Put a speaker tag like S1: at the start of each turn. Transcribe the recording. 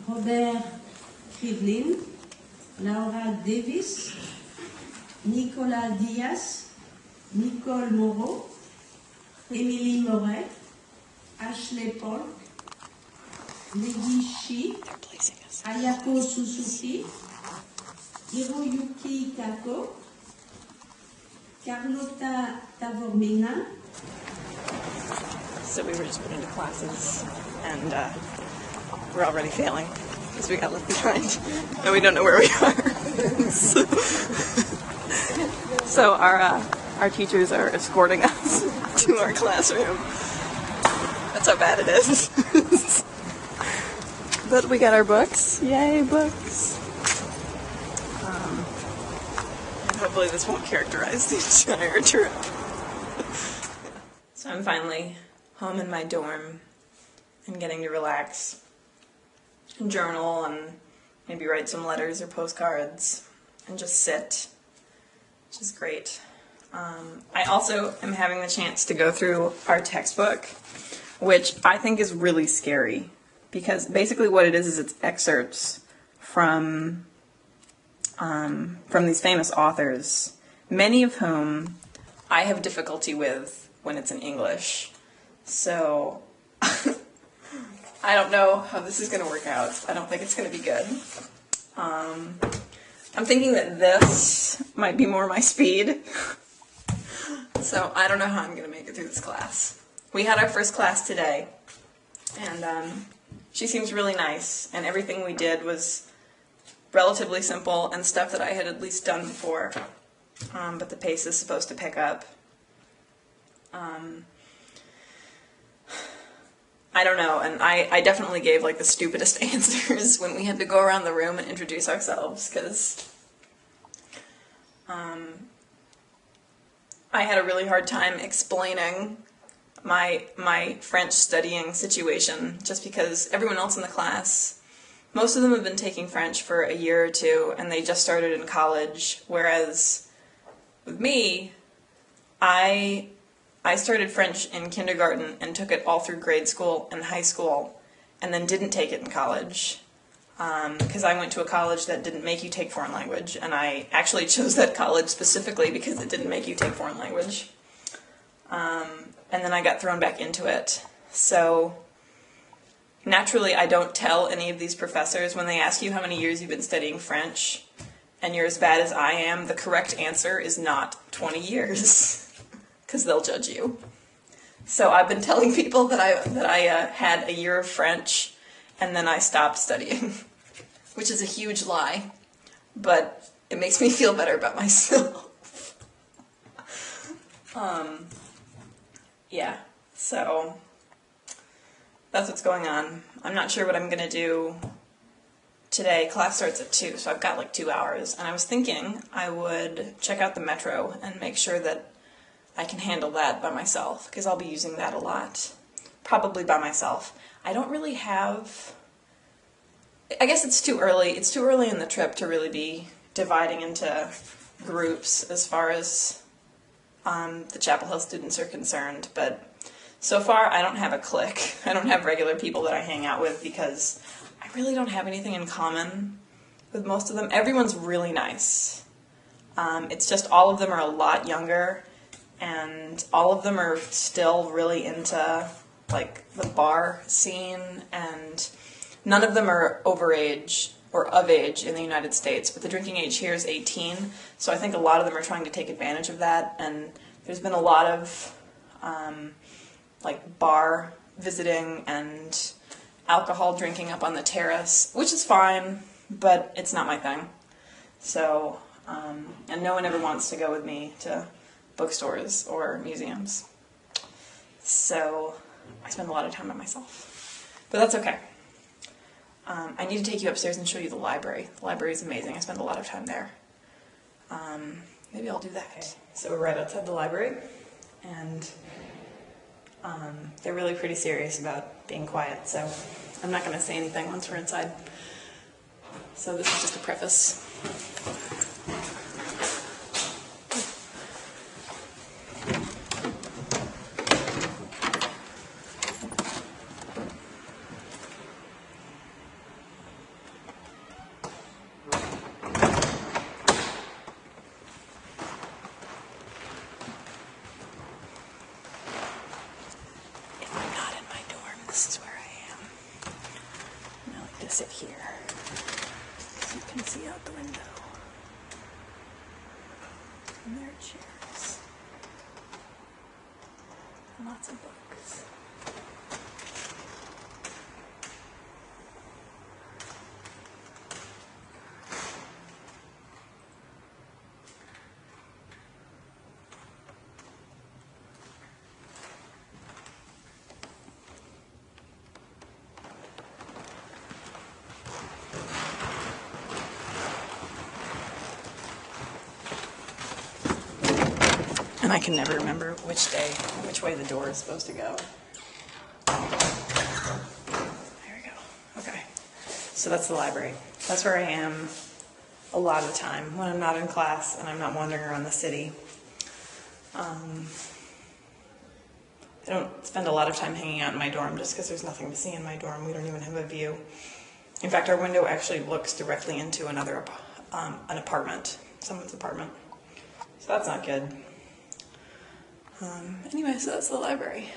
S1: Robert Krivlin, Laura Davis, Nicolas Diaz, Nicole Moreau, Émilie Moret, Ashley Polk, Maggie Shi, Ayako Suzuki, Hiroyuki Kako, Carlota Tavormina.
S2: So we were just put into classes, and we're already failing because we got left behind, and we don't know where we are. So our teachers are escorting us to our classroom. That's how bad it is. But we got our books. Yay, books. And hopefully this won't characterize the entire trip. So I'm finally home in my dorm and getting to relax and journal and maybe write some letters or postcards and just sit, which is great. I also am having the chance to go through our textbook, which I think is really scary because basically what it is it's excerpts from these famous authors, many of whom I have difficulty with when it's in English. So I don't know how this is going to work out. I don't think it's going to be good. I'm thinking that this might be more my speed. So I don't know how I'm going to make it through this class. We had our first class today, and she seems really nice, and everything we did was relatively simple and stuff that I had at least done before, but the pace is supposed to pick up. I don't know, and I definitely gave like the stupidest answers when we had to go around the room and introduce ourselves, because I had a really hard time explaining my French studying situation, just because everyone else in the class, most of them have been taking French for a year or two, and they just started in college, whereas with me, I started French in kindergarten and took it all through grade school and high school, and then didn't take it in college, because I went to a college that didn't make you take foreign language, and I actually chose that college specifically because it didn't make you take foreign language. And then I got thrown back into it. So naturally, I don't tell any of these professors when they ask you how many years you've been studying French, and you're as bad as I am, the correct answer is not 20 years, because they'll judge you. So I've been telling people that I had a year of French, and then I stopped studying, which is a huge lie, but it makes me feel better about myself. Yeah, so that's what's going on. I'm not sure what I'm going to do today. Class starts at 2, so I've got like 2 hours, and I was thinking I would check out the metro and make sure that I can handle that by myself, because I'll be using that a lot. Probably by myself. I don't really have... I guess it's too early. It's too early in the trip to really be dividing into groups as far as the Chapel Hill students are concerned, but so far I don't have a clique. I don't have regular people that I hang out with because I really don't have anything in common with most of them. Everyone's really nice. It's just all of them are a lot younger, and all of them are still really into like the bar scene, and none of them are overage or of age in the United States, but the drinking age here is 18, so I think a lot of them are trying to take advantage of that, and there's been a lot of like bar visiting and alcohol drinking up on the terrace, which is fine, but it's not my thing. So, and no one ever wants to go with me to bookstores or museums. So I spend a lot of time by myself, but that's okay. I need to take you upstairs and show you the library. The library is amazing. I spend a lot of time there. Maybe I'll do that. Okay. So we're right outside the library, and they're really pretty serious about being quiet, so I'm not going to say anything once we're inside. So this is just a preface. to sit here so you can see out the window. And there are chairs. And lots of books. And I can never remember which way the door is supposed to go. There we go. Okay. So that's the library. That's where I am a lot of the time when I'm not in class and I'm not wandering around the city. I don't spend a lot of time hanging out in my dorm just because there's nothing to see in my dorm. We don't even have a view. In fact, our window actually looks directly into an apartment, someone's apartment. So that's not good. Anyway, so that's the library.